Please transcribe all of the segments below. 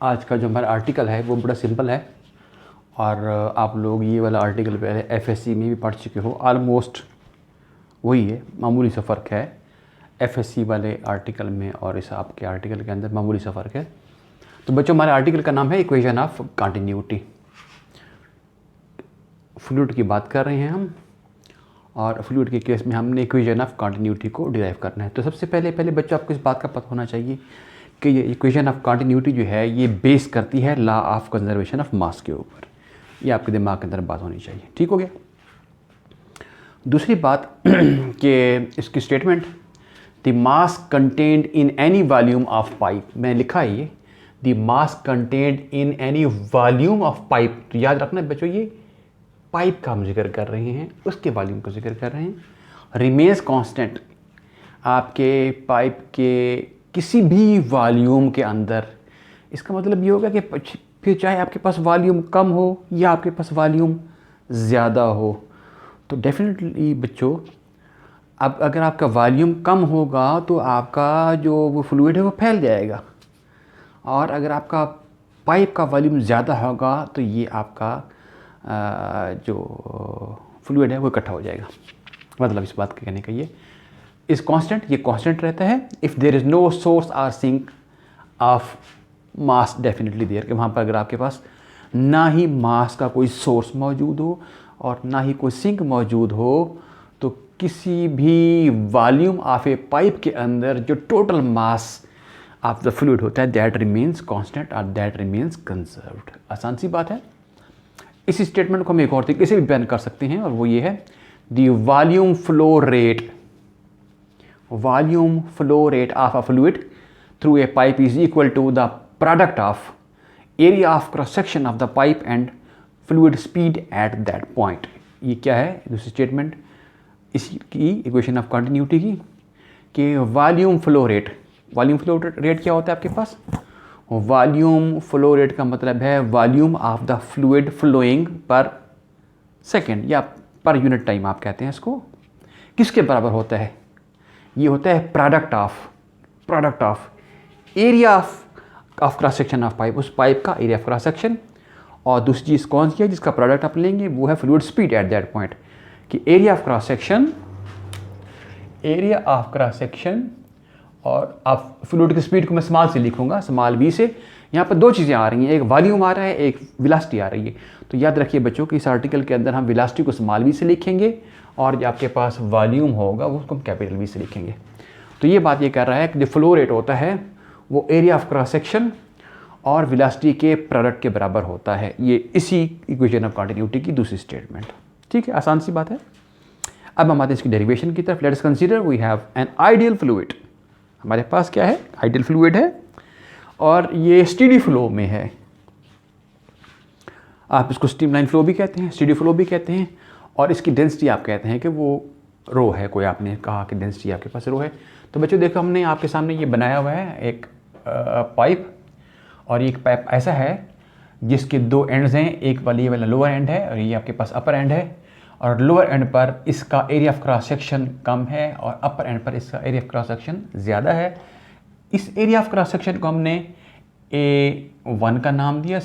आज का जो हमारा आर्टिकल है वो बड़ा सिंपल है और आप लोग ये वाला आर्टिकल पहले एफएससी में भी पढ़ चुके हो। ऑलमोस्ट वही है, मामूली सा फ़र्क है एफएससी वाले आर्टिकल में और इस आपके आर्टिकल के अंदर मामूली सा फ़र्क है। तो बच्चों, हमारे आर्टिकल का नाम है इक्वेशन ऑफ कंटिन्यूटी। फ्लूइड की बात कर रहे हैं हम और फ्लूइड के केस में हमने इक्वेशन ऑफ कंटिन्यूटी को डिराइव करना है। तो सबसे पहले बच्चों, आपको इस बात का पता होना चाहिए कि ये इक्वेशन ऑफ कंटिन्यूटी जो है ये बेस करती है लॉ ऑफ कंजर्वेशन ऑफ मास के ऊपर। ये आपके दिमाग के अंदर बात होनी चाहिए। ठीक हो गया। दूसरी बात कि इसकी statement, the mass contained in any volume of pipe, मैंने लिखा है ये the mass contained in any volume of pipe. तो याद रखना बच्चों, ये पाइप का हम जिक्र कर रहे हैं, उसके वॉल्यूम का जिक्र कर रहे हैं। रिमेन्स कांस्टेंट, आपके पाइप के किसी भी वॉल्यूम के अंदर। इसका मतलब ये होगा कि फिर चाहे आपके पास वॉल्यूम कम हो या आपके पास वॉल्यूम ज़्यादा हो, तो डेफिनेटली बच्चों अब अगर आपका वॉल्यूम कम होगा तो आपका जो वो फ्लूइड है वो फैल जाएगा, और अगर आपका पाइप का वॉल्यूम ज़्यादा होगा तो ये आपका जो फ्लूइड है वो इकट्ठा हो जाएगा। मतलब इस बात के कहने का ये इस कांस्टेंट, ये कांस्टेंट रहता है if there is no source or sink of mass definitely there, कि वहाँ पर अगर आपके पास ना ही मास का कोई सोर्स मौजूद हो और ना ही कोई सिंक मौजूद हो, तो किसी भी वॉल्यूम ऑफ ए पाइप के अंदर जो total mass of the fluid होता है दैट रिमेन्स कांस्टेंट और दैट रिमेन्स कंजर्व्ड। आसान सी बात है। इस स्टेटमेंट को हम एक और तरीके से भी बयान कर सकते हैं और वो ये है, the volume flow rate of a fluid through a pipe is equal to the product of area of cross section of the pipe and fluid speed at that point. ये क्या है दूसरी स्टेटमेंट इसकी इक्वेशन ऑफ कंटिन्यूटी की, कि volume flow rate क्या होता है आपके पास? वॉल्यूम फ्लो रेट का मतलब है volume of the fluid flowing per second या पर यूनिट टाइम आप कहते हैं इसको। किसके बराबर होता है? ये होता है product of area of cross section of pipe, उस पाइप का एरिया ऑफ क्रॉस सेक्शन, और दूसरी चीज़ कौन सी है जिसका प्रोडक्ट आप लेंगे? वो है fluid speed at that point, कि एरिया ऑफ क्रॉस सेक्शन और आप फ्लूइड की स्पीड को मैं स्मॉल से लिखूंगा, स्मॉल वी से। यहाँ पर दो चीज़ें आ रही हैं, एक वॉल्यूम आ रहा है, एक वेलोसिटी आ रही है। तो याद रखिए बच्चों कि इस आर्टिकल के अंदर हम वेलोसिटी को स्मॉल वी से लिखेंगे और जो आपके पास वॉल्यूम होगा वो उसको हम कैपिटल वी से लिखेंगे। तो ये बात ये कर रहा है कि जो फ्लो रेट होता है वो एरिया ऑफ क्रॉस सेक्शन और वेलोसिटी के प्रोडक्ट के बराबर होता है। ये इसी इक्वेशन ऑफ कंटिन्यूटी की दूसरी स्टेटमेंट। ठीक है, आसान सी बात है। अब हम आते हैं इसकी डेरिवेशन की तरफ। Let's consider we have an ideal fluid. हमारे पास क्या है? आइडियल फ्लूइड है और ये स्टेडी फ्लो में है। आप इसको स्ट्रीमलाइन फ्लो भी कहते हैं, स्टेडी फ्लो भी कहते हैं, और इसकी डेंसिटी आप कहते हैं कि वो रो है। कोई आपने कहा कि डेंसिटी आपके पास रो है। तो बच्चों देखो, हमने आपके सामने ये बनाया हुआ है एक पाइप, और ये एक पाइप ऐसा है जिसके दो एंड्स हैं, एक वाली ये वाला लोअर एंड है और ये आपके पास अपर एंड है, और लोअर एंड पर इसका एरिया ऑफ क्रॉस सेक्शन कम है और अपर एंड पर इसका एरिया ऑफ क्रॉस सेक्शन ज़्यादा है। इस एरिया ऑफ क्रॉस सेक्शन को हमने A1 का नाम दिया,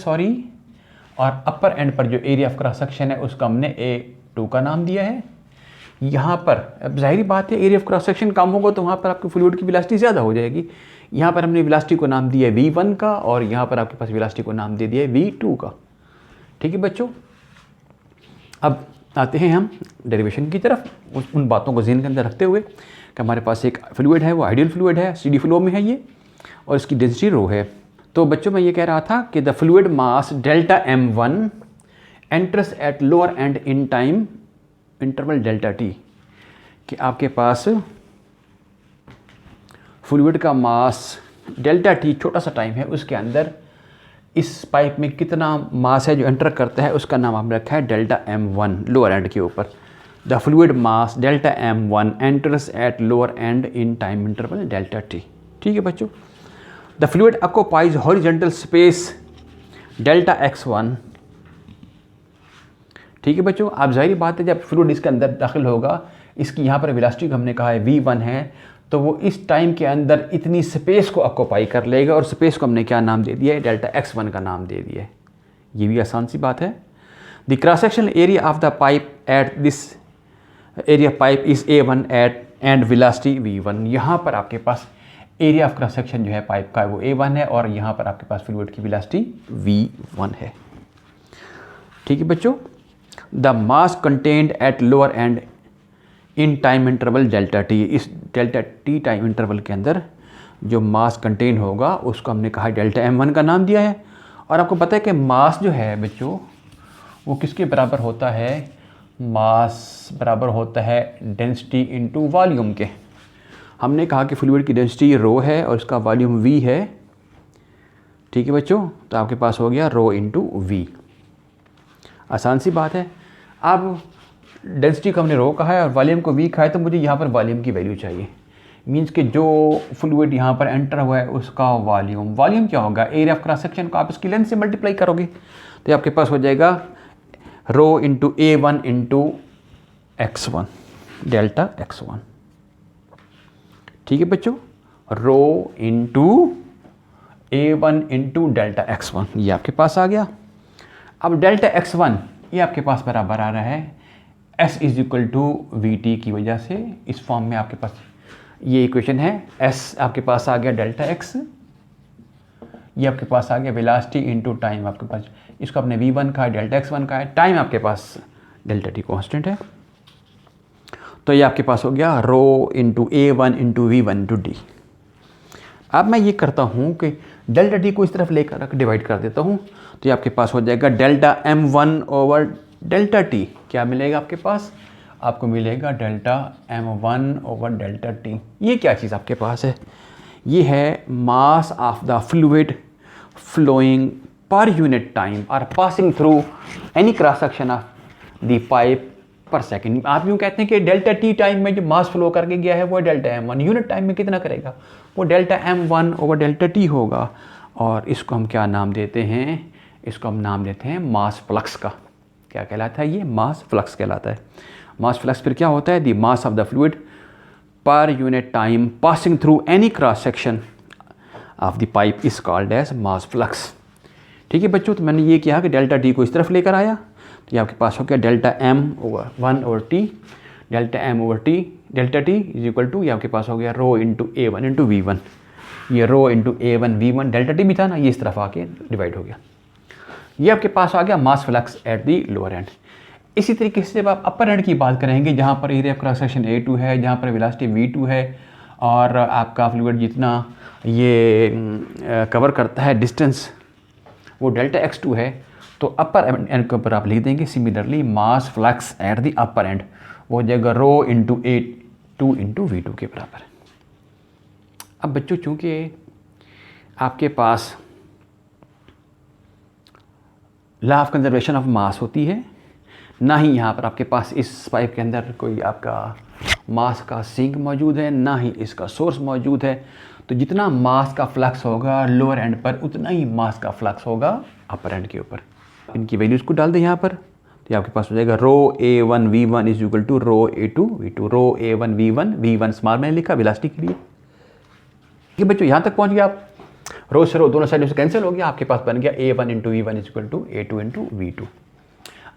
और अपर एंड पर जो एरिया ऑफ क्रॉस सेक्शन है उसको हमने A2 का नाम दिया है। यहाँ पर अब जाहिर बात है एरिया ऑफ क्रॉस सेक्शन कम होगा तो वहाँ पर आपके फ्लूइड की वेलोसिटी ज़्यादा हो जाएगी। यहाँ पर हमने वेलोसिटी को नाम दिया V1 का और यहाँ पर आपके पास वेलोसिटी को नाम दे दिया है V2 का। ठीक है बच्चों, अब आते हैं हम डेरिवेशन की तरफ, उन बातों को ज़हन के अंदर रखते हुए कि हमारे पास एक फ्लूइड है, वो आइडियल फ्लूइड है, स्टेडी फ्लो में है ये, और इसकी डेंसिटी रो है। तो बच्चों मैं ये कह रहा था कि the fluid mass delta M1 enters at lower and in time interval delta T, कि आपके पास फ्लूइड का मास डेल्टा T छोटा सा टाइम है, उसके अंदर इस पाइप में कितना मास है जो एंटर करता है उसका नाम हमने रखा है डेल्टा M1 लोअर एंड के ऊपर। The fluid mass delta M1 enters at lower and in time interval delta T। ठीक है बच्चों, the fluid occupies horizontal space delta X1। ठीक है बच्चों, आप जाहिर बात है जब फ्लूइड इसके अंदर दाखिल होगा, इसकी यहाँ पर वेलोसिटी हमने कहा है V1 है, तो वो इस टाइम के अंदर इतनी स्पेस को ऑक्यूपाई कर लेगा, और स्पेस को हमने क्या नाम दे दिया है, डेल्टा x1 का नाम दे दिया है। ये भी आसान सी बात है। The cross sectional area of the pipe at this area pipe is A1 at and velocity V1। यहाँ पर आपके पास एरिया ऑफ क्रॉस सेक्शन जो है पाइप का वो A1 है, और यहाँ पर आपके पास फ्लूइड की वेलोसिटी V1 है। ठीक है बच्चों, the mass contained at lower and in time interval delta T. इस डेल्टा टी टाइम इंटरवल के अंदर जो मास कंटेन होगा उसको हमने कहा डेल्टा M1 का नाम दिया है। और आपको पता है कि मास जो है बच्चों वो किसके बराबर होता है, मास बराबर होता है डेंसिटी इनटू वॉल्यूम के। हमने कहा कि फ्लूइड की डेंसिटी रो है और इसका वॉल्यूम V है। ठीक है बच्चों, तो आपके पास हो गया रो इंटू V। आसान सी बात है। अब डेंसिटी को हमने रो कहा है और वॉल्यूम को V कहा है, तो मुझे यहाँ पर वॉल्यूम की वैल्यू चाहिए। मींस कि जो फ्लूइड यहाँ पर एंटर हुआ है उसका वॉल्यूम क्या होगा, एरिया ऑफ क्रॉस सेक्शन को आप इसकी लेंथ से मल्टीप्लाई करोगे तो आपके पास हो जाएगा रो into A1 into x1 delta x1। ठीक है बच्चों, रो into A1 into delta x1 ये आपके पास आ गया। अब डेल्टा x1 ये आपके पास बराबर आ रहा है S is equal to VT की वजह से। इस फॉर्म में आपके पास ये इक्वेशन है। S आपके पास आ गया डेल्टा x, ये आपके पास आ गया वेलोसिटी इनटू टाइम। आपके पास इसको आपने V1 का है, डेल्टा x1 का है, टाइम आपके पास डेल्टा t कांस्टेंट है। तो ये आपके पास हो गया rho into A1 into V1 into D। अब मैं ये करता हूँ कि डेल्टा t को इस तरफ लेकर डिवाइड कर देता हूँ, तो ये आपके पास हो जाएगा delta M1 over delta t। क्या मिलेगा आपके पास, आपको मिलेगा delta M1 over delta t। ये क्या चीज़ आपके पास है, ये है mass of the fluid flowing per unit time और passing through any cross section of the pipe per second. आप यूँ कहते हैं कि डेल्टा t टाइम में जो मास फ्लो करके गया है वो डेल्टा M1, यूनिट टाइम में कितना करेगा वो delta M1 over delta t होगा। और इसको हम क्या नाम देते हैं, इसको हम नाम देते हैं मास फ्लक्स का। क्या कहलाता है ये, मास फ्लक्स कहलाता है। मास फ्लक्स फिर क्या होता है, the mass of the fluid per unit time passing through any cross section of the pipe is called as mass flux. ठीक है बच्चों, तो मैंने ये किया कि डेल्टा टी को इस तरफ लेकर आया, तो ये आपके पास हो गया delta M over 1 over T, delta M over T delta T is equal to ये आपके पास हो गया rho into A1 into V1। ये रो into A1 V1 delta T भी था ना, ये इस तरफ आके डिवाइड हो गया। ये आपके पास आ गया mass flux at the lower end. इसी तरीके से जब आप अपर एंड की बात करेंगे जहाँ पर area of cross section A2 है, जहाँ पर वेलोसिटी V2 है और आपका फ्लूइड जितना ये कवर करता है डिस्टेंस वो डेल्टा x2 है, तो अपर एंड के ऊपर आप लिख देंगे similarly mass flux at the upper and वो हो जाएगा rho into A2 into V2 के बराबर। अब बच्चों चूँकि आपके पास law of conservation of mass होती है, ना ही यहाँ पर आपके पास इस पाइप के अंदर कोई आपका मास का सिंक मौजूद है, ना ही इसका सोर्स मौजूद है, तो जितना मास का फ्लक्स होगा लोअर एंड पर उतना ही मास का फ्लक्स होगा अपर एंड के ऊपर। इनकी वैल्यूज़ को डाल दें यहाँ पर, तो आपके पास हो जाएगा rho A1 V1 is equal to rho A2 V2। Rho A1 V1 small मैंने लिखा वेलोसिटी के लिए। ठीक है बच्चों, यहाँ तक पहुँच गया आप। रो से रो दोनों साइड से कैंसिल हो गया, आपके पास बन गया A1 into V1 is equal to A2 into V2।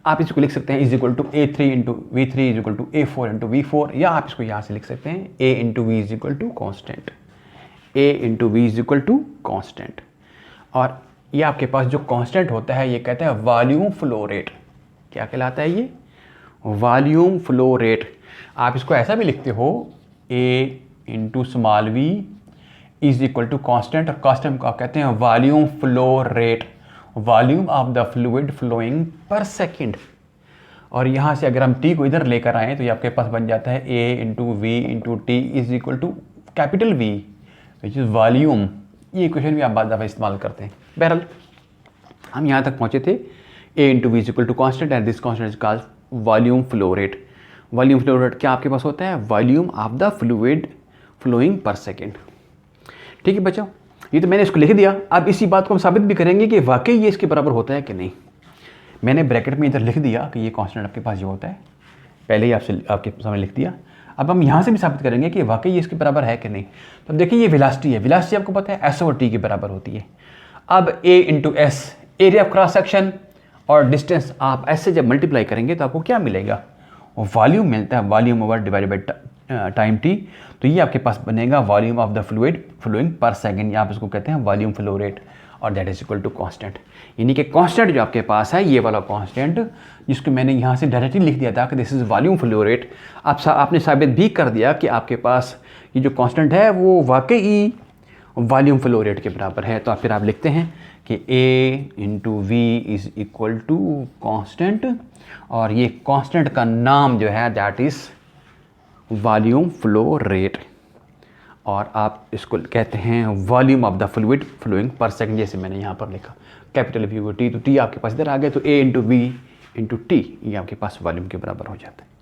आप इसको लिख सकते हैं is equal to A3 into V3 is equal to A4 into V4, या आप इसको यहाँ से लिख सकते हैं A into V is equal to constant, A into V is equal to constant. और ये आपके पास जो कांस्टेंट होता है ये कहते हैं वॉल्यूम फ्लो रेट। क्या कहलाता है ये, वॉल्यूम फ्लो रेट। आप इसको ऐसा भी लिखते हो A into small v is equal to constant, और कांस्टेंट को आप कहते हैं volume flow rate, volume of the fluid flowing per second. और यहाँ से अगर हम t को इधर लेकर आएँ तो ये आपके पास बन जाता है A into V into T is equal to capital V which is volume. ये इक्वेशन भी आप बाद दफ़ा इस्तेमाल करते हैं। बहरहाल हम यहाँ तक पहुँचे थे A into V is equal to constant and this constant is called volume flow rate. Volume flow rate क्या आपके पास होता है, volume of the fluid flowing per second. ठीक है बच्चों, ये तो मैंने इसको लिख दिया। अब इसी बात को हम साबित भी करेंगे कि वाकई ये इसके बराबर होता है कि नहीं। मैंने ब्रैकेट में इधर लिख दिया कि ये कांस्टेंट आपके पास ये होता है, पहले ही आपके सामने लिख दिया। अब हम यहाँ से भी साबित करेंगे कि वाकई ये इसके बराबर है कि नहीं। तो अब देखिए ये वेलोसिटी है, वेलोसिटी आपको पता है S/T के बराबर होती है। अब A × S area of cross section और डिस्टेंस, आप ऐसे जब मल्टीप्लाई करेंगे तो आपको क्या मिलेगा, वो वॉल्यूम मिलता है, volume over divided by time t। तो ये आपके पास बनेगा volume of the fluid flowing per second, या आप इसको कहते हैं वॉल्यूम फ्लो रेट, और that is equal to constant. यानी कि कांस्टेंट जो आपके पास है, ये वाला कांस्टेंट जिसको मैंने यहाँ से डायरेक्टली लिख दिया था कि this is volume flow rate, आपने साबित भी कर दिया कि आपके पास ये जो कांस्टेंट है वो वाकई वॉल्यूम फ्लो रेट के बराबर है। तो फिर आप लिखते हैं कि A × V is equal to constant, और ये कांस्टेंट का नाम जो है that is volume flow rate, और आप इसको कहते हैं volume of the fluid flowing per second, जैसे मैंने यहाँ पर लिखा कैपिटल V को T, तो T आपके पास इधर आ गया, तो A × V × T ये आपके पास वॉल्यूम के बराबर हो जाता है।